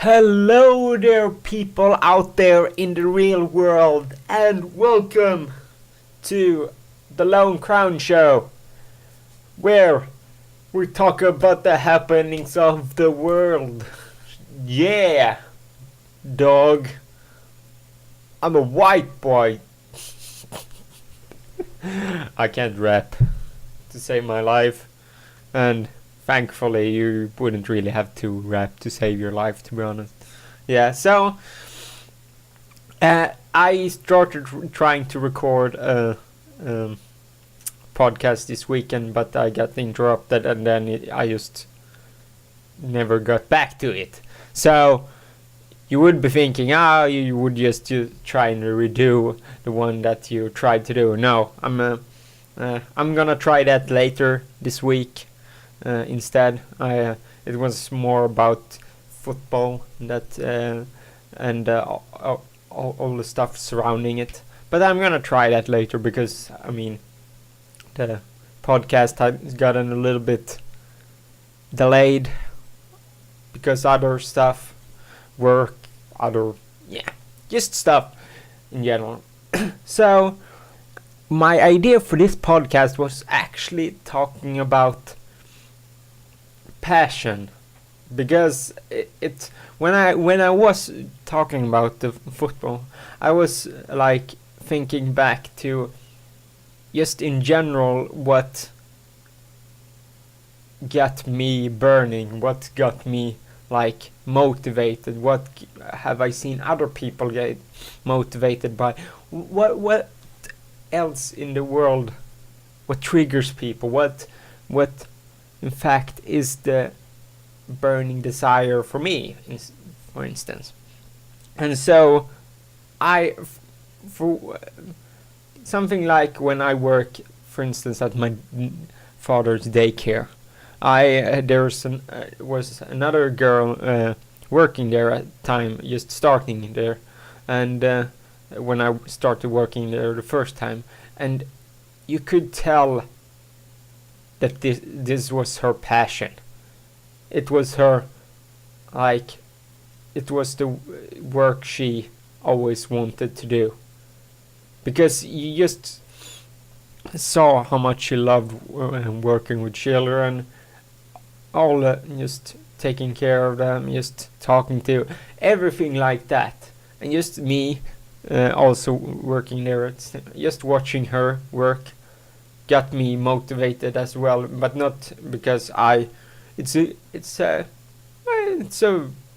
Hello there, people out there in the real world, and welcome to the Lone Crown Show, where we talk about the happenings of the world. Yeah, dog. I'm a white boy. I can't rap to save my life, and thankfully you wouldn't really have to rap to save your life, to be honest. Yeah, so I started trying to record a podcast this weekend, but I got interrupted, and then I just never got back to it. So you would be thinking, you would just try and redo the one that you tried to do. No, I'm gonna try that later this week. Instead, it was more about football and all the stuff surrounding it. But I'm gonna try that later because the podcast has gotten a little bit delayed because other stuff, work, just stuff in general. So my idea for this podcast was actually talking about passion, because it when I was talking about the football, I was like thinking back to just in general what got me burning, what got me like motivated, what have I seen other people get motivated by, what else in the world, what triggers people, what in fact is the burning desire for me, for instance. And so for something like when I work, for instance, at my father's daycare, there was another girl working there at the time, just starting there, and when I started working there the first time, and you could tell that this was her passion. It was her, like, it was the work she always wanted to do, because you just saw how much she loved working with children, just taking care of them, just talking to, everything like that. And just me also working there, just watching her work got me motivated as well, but not because it's a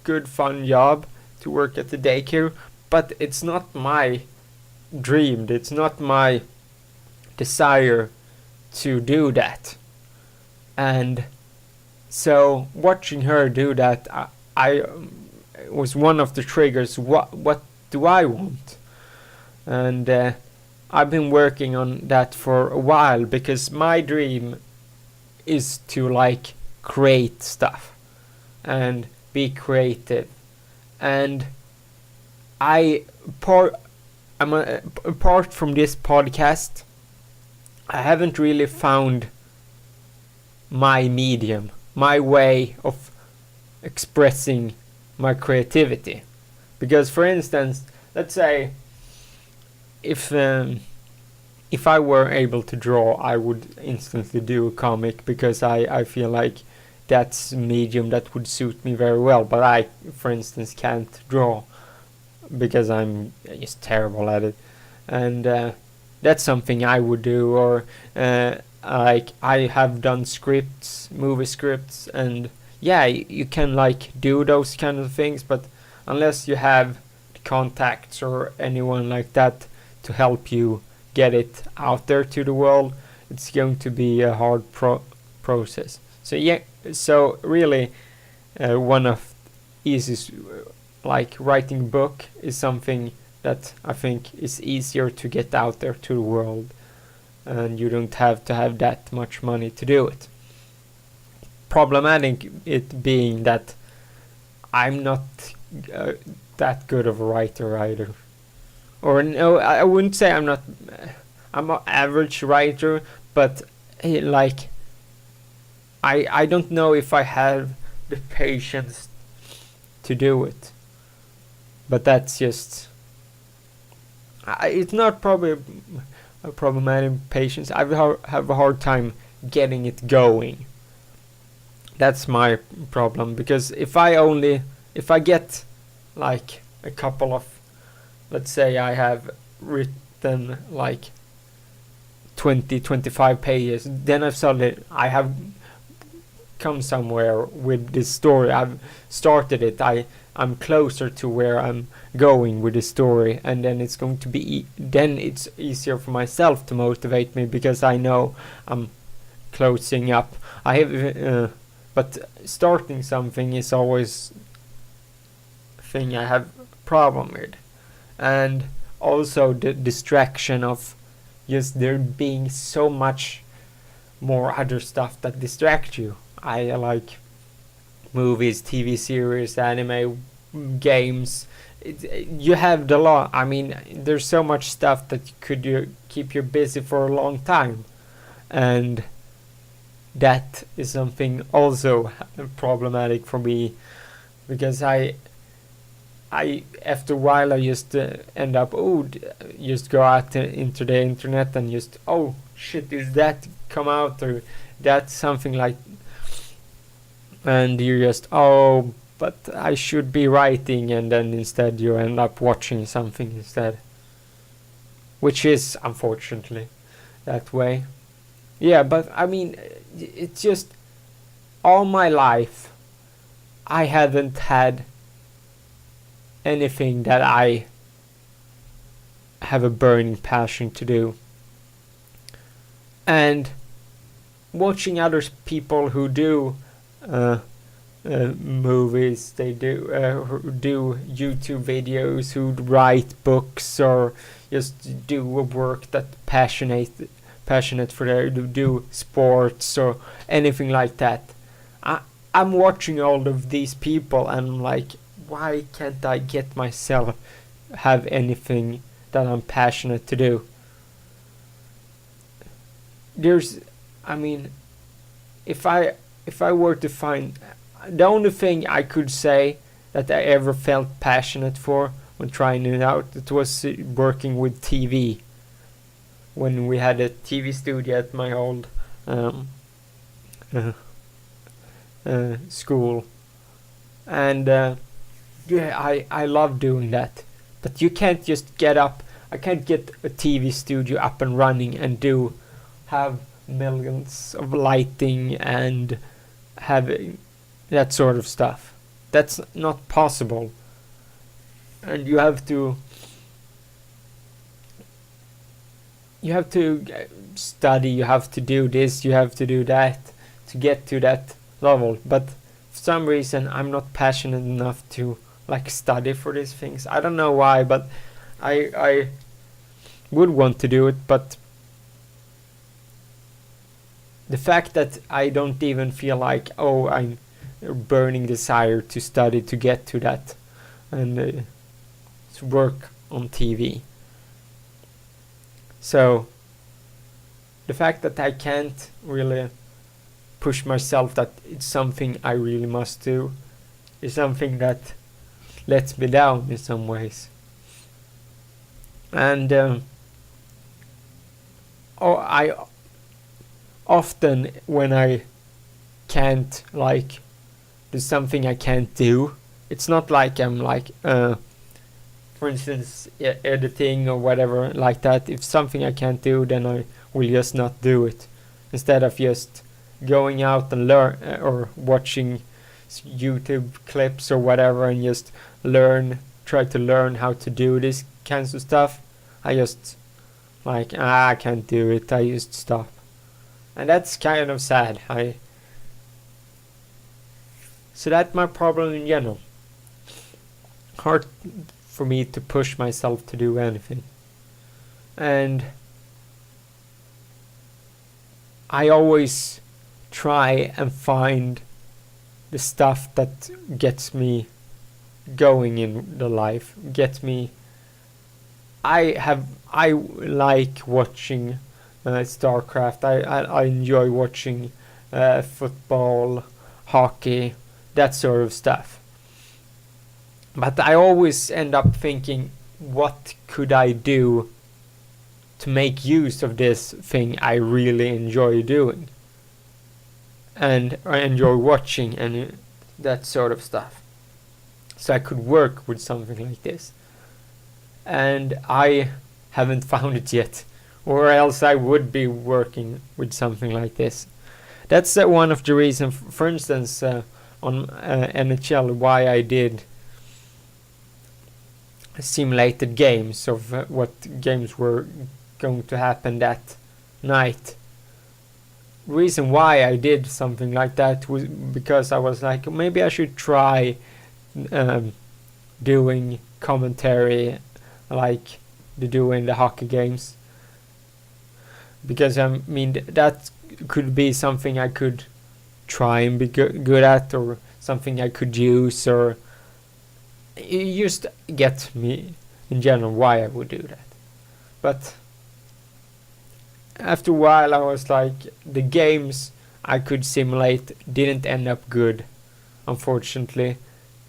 good fun job to work at the daycare, but it's not my dream, it's not my desire to do that. And so watching her do that, I was one of the triggers. What do I want? And I've been working on that for a while, because my dream is to like create stuff and be creative. And apart from this podcast, I haven't really found my medium, my way of expressing my creativity. Because, for instance, let's say if I were able to draw, I would instantly do a comic, because I feel like that's a medium that would suit me very well. But I, for instance, can't draw because I'm just terrible at it. And that's something I would do. Or like, I have done scripts, movie scripts, and yeah, you can like do those kind of things, but unless you have contacts or anyone like that to help you get it out there to the world, it's going to be a hard process. So yeah, so really one of easiest, like writing a book is something that I think is easier to get out there to the world, and you don't have to have that much money to do it. Problematic it being that I'm not that good of a writer either. Or no, I wouldn't say I'm not. I'm an average writer, but like I don't know if I have the patience to do it. But that's just it's not probably a problematic patience. I have a hard time getting it going. That's my problem, because if I get like a couple of, let's say I have written like 20-25 pages, then I have come somewhere with this story. I've started it. I'm closer to where I'm going with the story, and then it's going to be then it's easier for myself to motivate me, because I know I'm closing up. I have but starting something is always a thing I have a problem with. And also the distraction of just there being so much more other stuff that distract you. I like movies, TV series, anime, games. You have the lot. I mean, there's so much stuff that could keep you busy for a long time, and that is something also problematic for me, because I after a while I just end up just go out into the internet and just shit, is that come out, or that's something like, and you just but I should be writing, and then instead you end up watching something instead, which is unfortunately that way. Yeah, but I mean, it's just all my life I haven't had anything that I have a burning passion to do. And watching other people who do movies, they who do YouTube videos, who write books, or just do a work that passionate for their do sports or anything like that. I'm watching all of these people, and I'm like, why can't I get myself have anything that I'm passionate to do? I mean, if I were to find, the only thing I could say that I ever felt passionate for when trying it out, it was working with TV. When we had a TV studio at my old school, and I love doing that. But you can't just get up. I can't get a TV studio up and running and have millions of lighting and having that sort of stuff. That's not possible. And you have to study, you have to do this, you have to do that to get to that level. But for some reason I'm not passionate enough to like study for these things. I don't know why, but I would want to do it, but the fact that I don't even feel like I'm a burning desire to study to get to that and to work on TV. So the fact that I can't really push myself that it's something I really must do is something that lets me down in some ways. And I often, when I can't like do something I can't do, it's not like I'm like for instance editing or whatever like that. If something I can't do, then I will just not do it, instead of just going out and learn or watching YouTube clips or whatever and just try to learn how to do this kinds of stuff. I just like I can't do it, I just stop. And that's kind of sad. So that's my problem in general. Hard for me to push myself to do anything. And I always try and find the stuff that gets me going in the life. I like watching StarCraft. I enjoy watching football, hockey, that sort of stuff. But I always end up thinking, what could I do to make use of this thing I really enjoy doing and I enjoy watching and that sort of stuff, so I could work with something like this. And I haven't found it yet, or else I would be working with something like this. That's one of the reasons, for instance, on NHL, why I did simulated games of what games were going to happen that night. Reason why I did something like that was because I was like, maybe I should try doing commentary like they do in the hockey games, because I mean that could be something I could try and be good at, or something I could use, or you just get me in general why I would do that. But after a while I was like, the games I could simulate didn't end up good, unfortunately.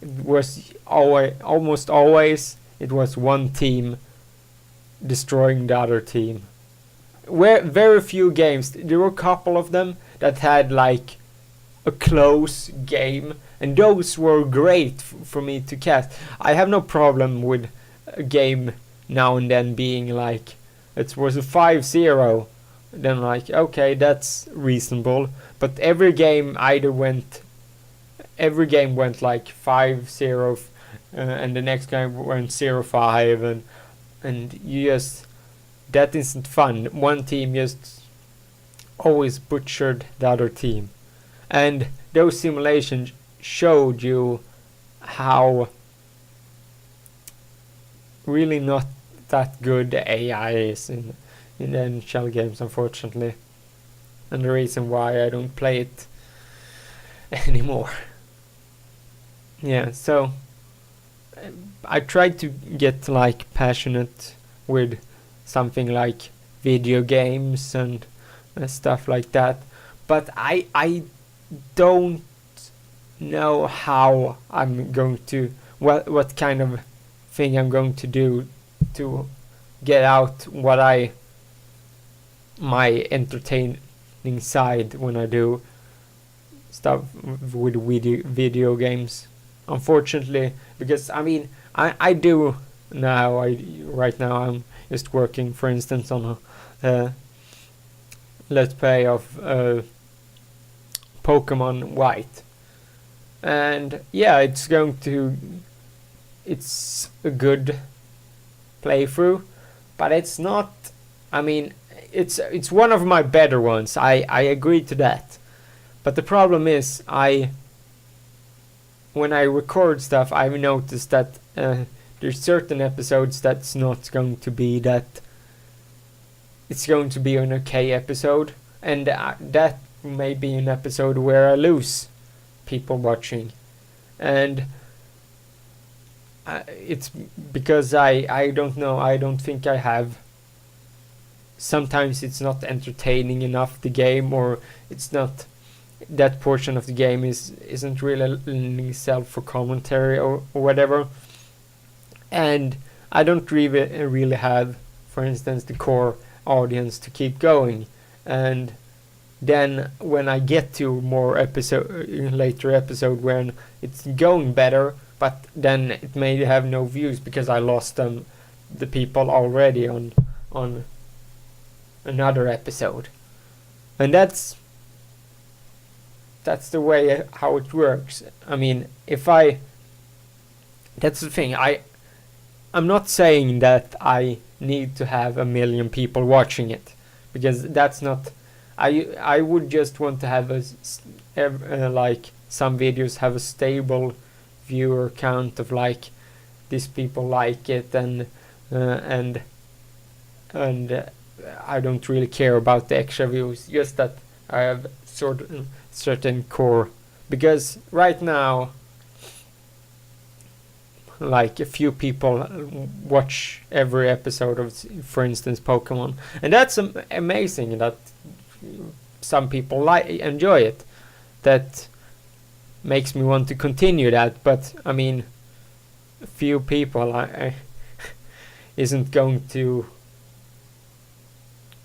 It was almost always it was one team destroying the other team. Very few games, there were a couple of them that had like a close game, and those were great for me to cast. I have no problem with a game now and then being like, it was a 5-0, then like, okay, that's reasonable. But every game went like 5-0, and the next game went 0-5, and you just, that isn't fun. One team just always butchered the other team, and those simulations showed you how really not that good the AI is in the NHL games, unfortunately, and the reason why I don't play it anymore. Yeah, so I tried to get like passionate with something like video games and stuff like that, but I don't know how I'm going to, what kind of thing I'm going to do to get out my entertaining side when I do stuff with video games, unfortunately, because I mean I do now. Right now I'm just working, for instance, on a let's play of Pokemon White, and yeah, it's a good playthrough, but it's not, I mean, it's one of my better ones. I agree to that, but the problem is when I record stuff, I've noticed that there's certain episodes that's not going to be that. It's going to be an okay episode, and that may be an episode where I lose people watching, and it's because I don't know. I don't think I have. Sometimes it's not entertaining enough, the game, or it's not, that portion of the game isn't really lending itself for commentary or whatever, and I don't really have, for instance, the core audience to keep going. And then when I get to later episode when it's going better, but then it may have no views because I lost the people already on another episode, and that's the way how it works. I mean, that's the thing. I'm not saying that I need to have 1 million people watching it, because that's not. I would just want to have like some videos have a stable viewer count of like these people like it, and I don't really care about the extra views. Just that I have certain core, because right now, like, a few people watch every episode of, for instance, Pokemon, and that's amazing that some people enjoy it. That makes me want to continue that. But I mean, few people I isn't going to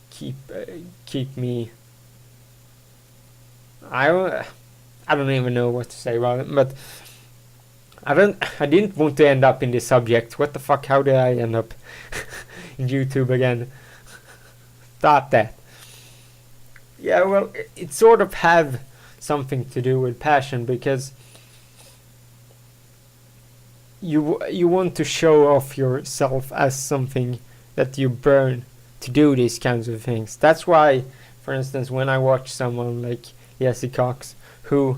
keep me. I don't even know what to say about it, but I didn't want to end up in this subject. What the fuck? How did I end up in YouTube again? Stop that. Yeah, well, it sort of have something to do with passion, because you want to show off yourself as something that you burn to do these kinds of things. That's why, for instance, when I watch someone like Jesse Cox, who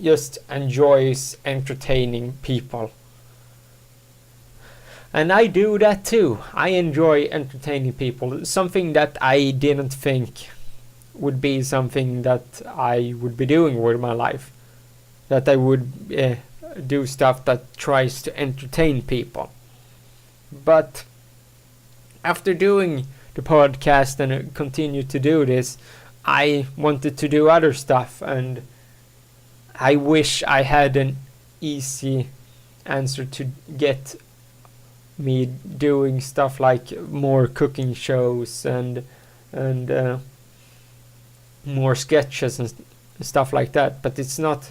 just enjoys entertaining people, and I do that too. I enjoy entertaining people, something that I didn't think would be something that I would be doing with my life, that I would do stuff that tries to entertain people. But after doing the podcast and continue to do this, I wanted to do other stuff, and I wish I had an easy answer to get me doing stuff like more cooking shows and more sketches and stuff like that. But it's not.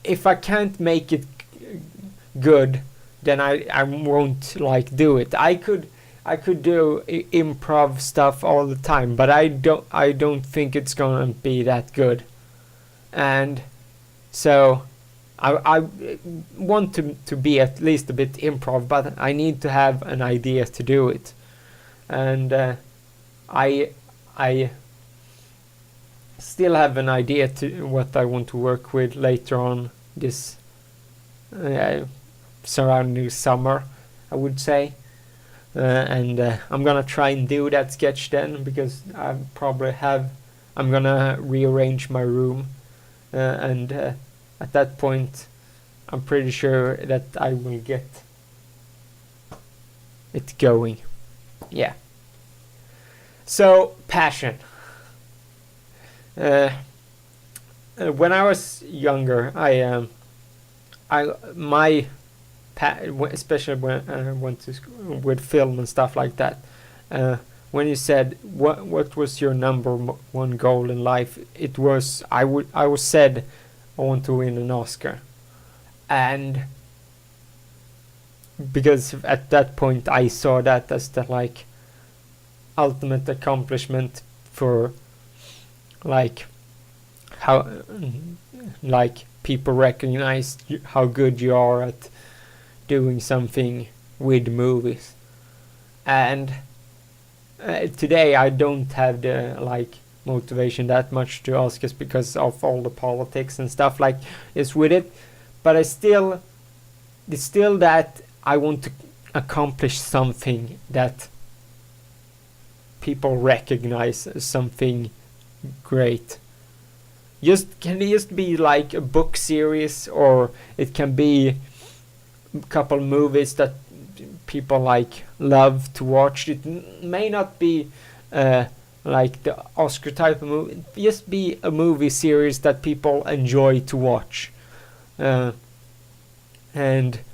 If I can't make it good, then I won't like do it. I could do improv stuff all the time, but I don't think it's gonna be that good. And so I want to be at least a bit improv, but I need to have an idea to do it. And I still have an idea to what I want to work with later on this surrounding summer, I would say. And I'm gonna try and do that sketch then, because I'm gonna rearrange my room, and at that point I'm pretty sure that I will get it going. Yeah. So, passion. When I was younger, especially when I went to school with film and stuff like that. When you said what was your number one goal in life, it was I was said I want to win an Oscar, and because at that point I saw that as the like ultimate accomplishment for like how like people recognize how good you are at doing something with movies. And today I don't have the like motivation that much to Oscars because of all the politics and stuff like is with it, but it's still that I want to accomplish something that people recognize as something great. Can it just be like a book series, or it can be a couple movies that people like love to watch. It may not be like the Oscar type of movie. Just be a movie series that people enjoy to watch, and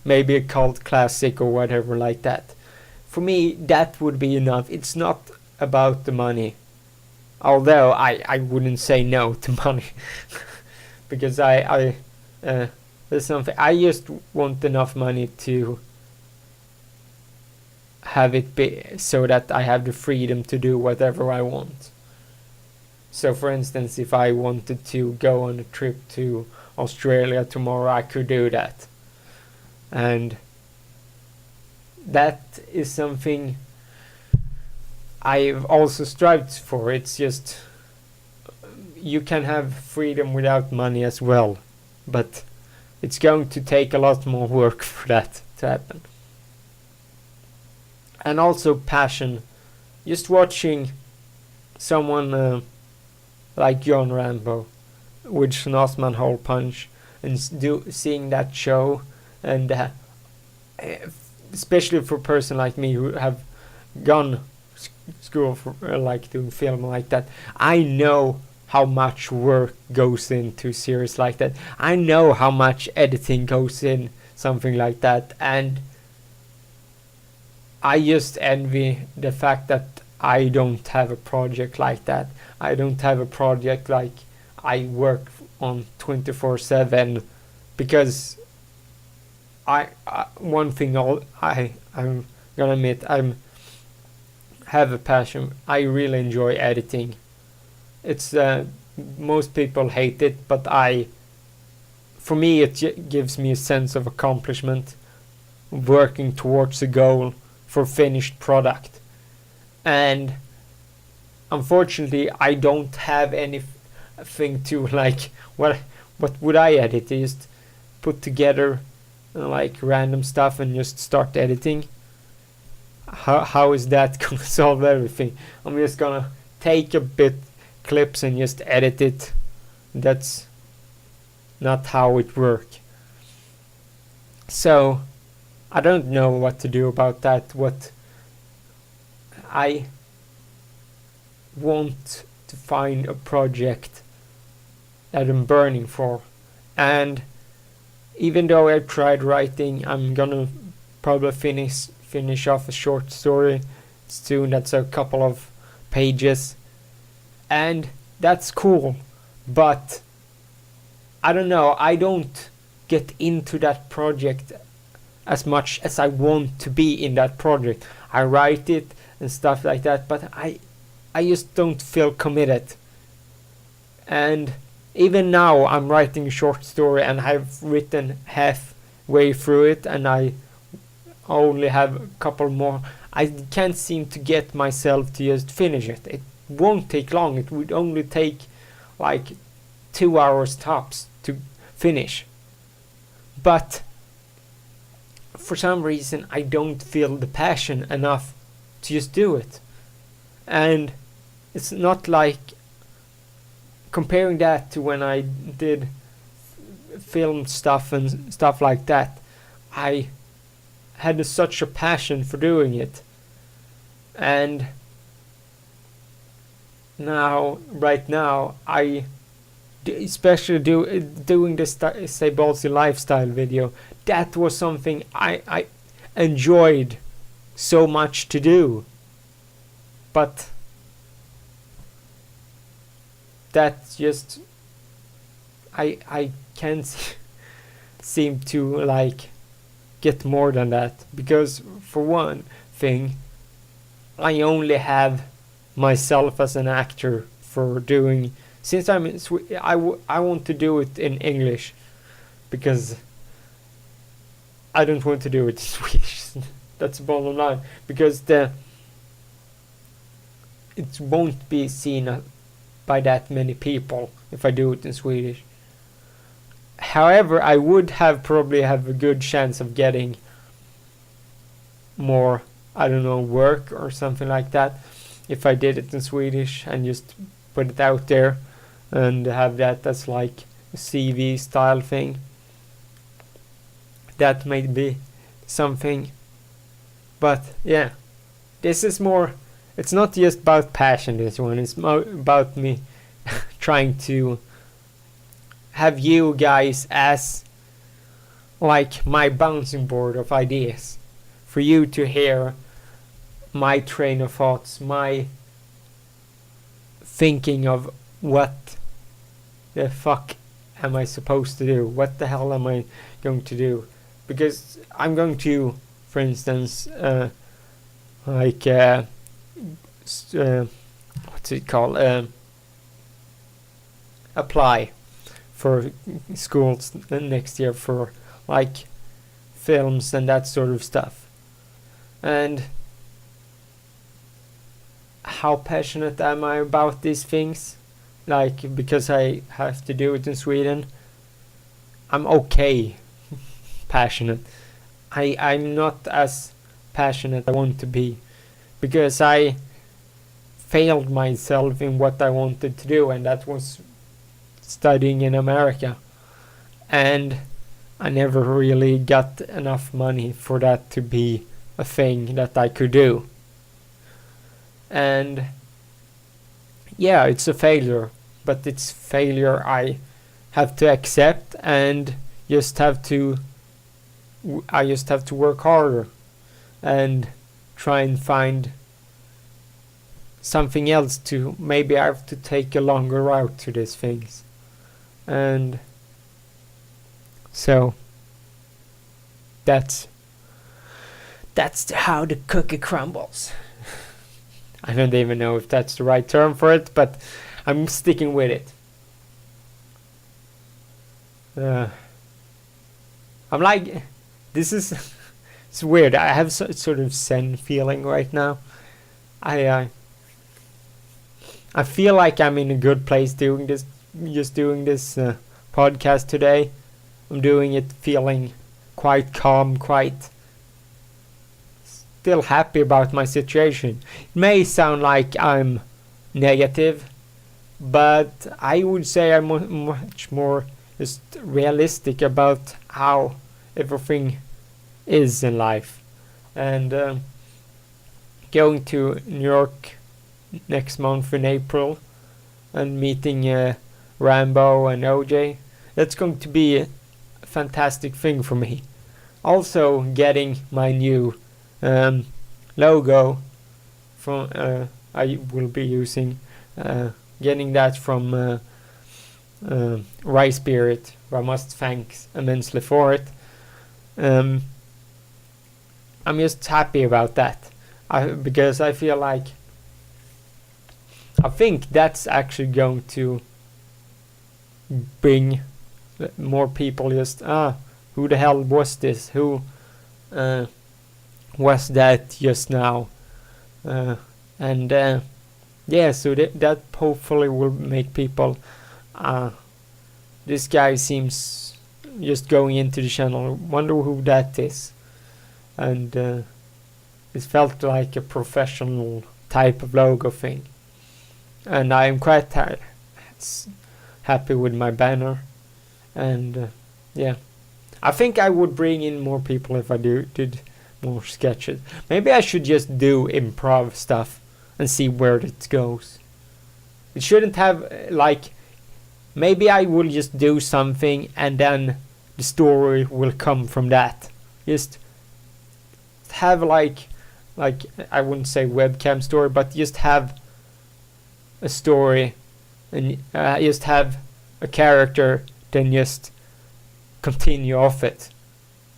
maybe a cult classic or whatever like that. For me, that would be enough. It's not about the money, although I wouldn't say no to money because there's something I just want enough money to have it be so that I have the freedom to do whatever I want. So for instance, if I wanted to go on a trip to Australia tomorrow, I could do that. And that is something I've also strived for. It's just you can have freedom without money as well, but it's going to take a lot more work for that to happen. And also passion. Just watching someone like John Rambo with Schnauzman Hole Punch and seeing that show, and especially for a person like me who have gone school for like doing film like that, I know how much work goes into series like that. I know how much editing goes in something like that, and I just envy the fact that I don't have a project like that. I don't have a project like I work on 24/7, because one thing I'm gonna admit, have a passion. I really enjoy editing. It's most people hate it, but for me it gives me a sense of accomplishment, working towards a goal for finished product. And unfortunately I don't have anything to, like, what would I edit? Just put together like random stuff and just start editing. How is that gonna solve everything? I'm just gonna take a bit clips and just edit it. That's not how it works. So I don't know what to do about that. What I want to find a project that I'm burning for, and even though I tried writing, I'm gonna probably finish off a short story soon. That's a couple of pages, and that's cool, but I don't know, I don't get into that project as much as I want to be in that project. I write it and stuff like that, but I just don't feel committed. And even now I'm writing a short story and I've written halfway through it, and I only have a couple more. I can't seem to get myself to just finish it. It won't take long. It would only take like 2 hours tops to finish. But for some reason I don't feel the passion enough to just do it. And it's not like, comparing that to when I did film stuff and stuff like that, I had such a passion for doing it. And right now, I especially doing the Stay Ballsy lifestyle video, that was something I enjoyed so much to do. But that's just, I can't seem to like get more than that, because for one thing I only have myself as an actor for doing, since I'm in I want to do it in English, because I don't want to do it in Swedish. That's the bottom line, because it won't be seen by that many people if I do it in Swedish. However, I would probably have a good chance of getting more, I don't know, work or something like that if I did it in Swedish and just put it out there and have that as like a CV style thing. That may be something. But yeah, this is more, it's not just about passion, this one. It's more about me trying to have you guys as like my bouncing board of ideas, for you to hear my train of thoughts, my thinking of what the fuck am I supposed to do, what the hell am I going to do. Because I'm going to, for instance, what's it called, apply for schools next year for like films and that sort of stuff. And how passionate am I about these things? Like, because I have to do it in Sweden, I'm okay passionate. I'm not as passionate I want to be, because I failed myself in what I wanted to do, and that was studying in America, and I never really got enough money for that to be a thing that I could do. And yeah, it's a failure. but it's failure I have to accept, and I just have to work harder and try and find something else to. Maybe I have to take a longer route to these things. And so that's how the cookie crumbles. I don't even know if that's the right term for it, but I'm sticking with it. I'm like, this is it's weird. I have sort of zen feeling right now. I feel like I'm in a good place doing this, podcast today. I'm doing it feeling quite calm, quite still happy about my situation. It may sound like I'm negative, but I would say I'm much more just realistic about how everything is in life. And going to New York next month in April and meeting Rambo and OJ, that's going to be a fantastic thing for me. Also getting my new logo from I will be using, getting that from Rye Spirit, who I must thank immensely for it. I'm just happy about that, because I feel like I think that's actually going to bring more people just, who the hell was this? Who was that just now? And so that hopefully will make people, this guy seems just going into the channel, wonder who that is. And it felt like a professional type of logo thing. And I'm quite happy with my banner. And I think I would bring in more people if I did more sketches. Maybe I should just do improv stuff and see where it goes. It shouldn't have, like, maybe I will just do something and then the story will come from that. Just have like I wouldn't say webcam story, but just have a story and just have a character, then just continue off it.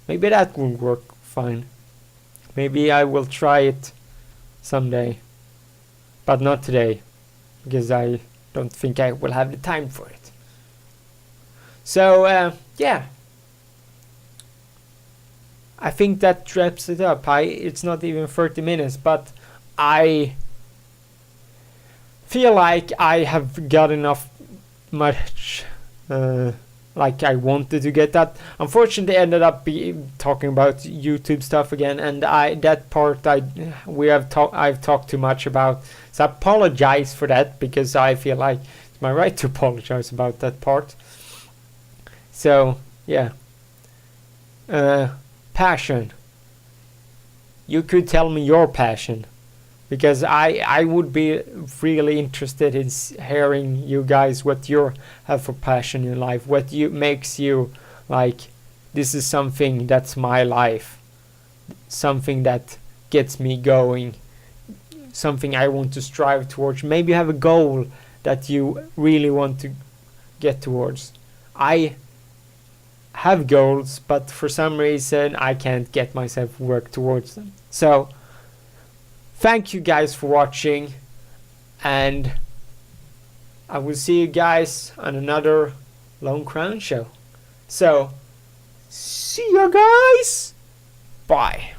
Maybe that will work fine. Maybe I will try it someday, but not today, because I don't think I will have the time for it. So I think that wraps it up. It's not even 30 minutes, but I feel like I have got enough much like I wanted to get that. Unfortunately, I ended up talking about YouTube stuff again, and that part I've talked too much about. So I apologize for that, because I feel like it's my right to apologize about that part. So passion. You could tell me your passion, because I would be really interested in hearing you guys what you have for passion in life, what makes you like, this is something that's my life, something that gets me going, something I want to strive towards. Maybe you have a goal that you really want to get towards. I have goals, but for some reason I can't get myself to work towards them. So thank you guys for watching, and I will see you guys on another Lone Crown show. So see you guys, bye.